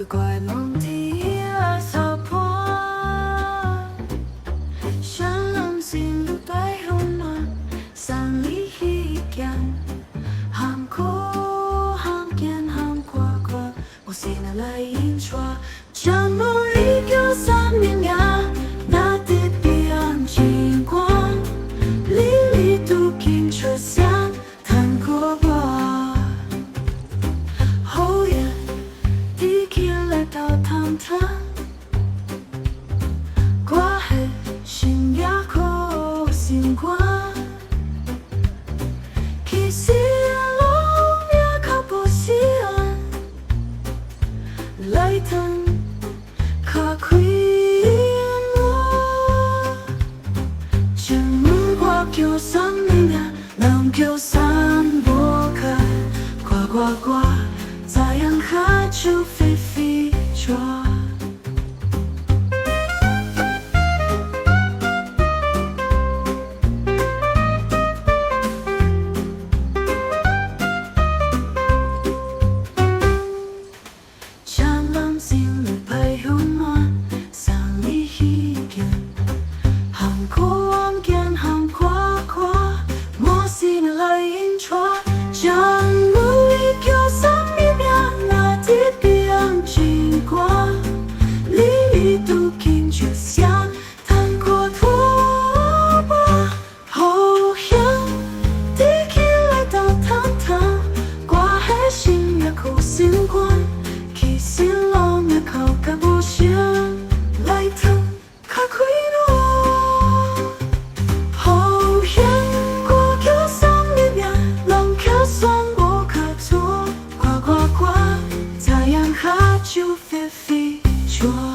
个怪梦的二扫破，想让心不对红暖，三里一间，喊哭喊见喊呱呱，我心里来印刷，将梦里丢三面呀，那地彼岸金光，里里都听车厢，弹过吧，后夜。到堂堂，挂黑新牙口星光，其实路也靠不西岸，来等卡开我，前门挂叫三明呀，能叫三波开，呱呱呱，太阳下就飞飞。江浪心里陪我，三里一间，喊过往间喊呱呱，我心里来印刷，将我一条三米呀，那地彼岸金光，里里都听着响，弹过拖把，后阳地起来到堂堂，挂黑新月口星光。心浪也靠个不行，来等卡开诺。后院过桥上面呀，浪卡上我卡住，呱呱呱，太阳下就飞飞着。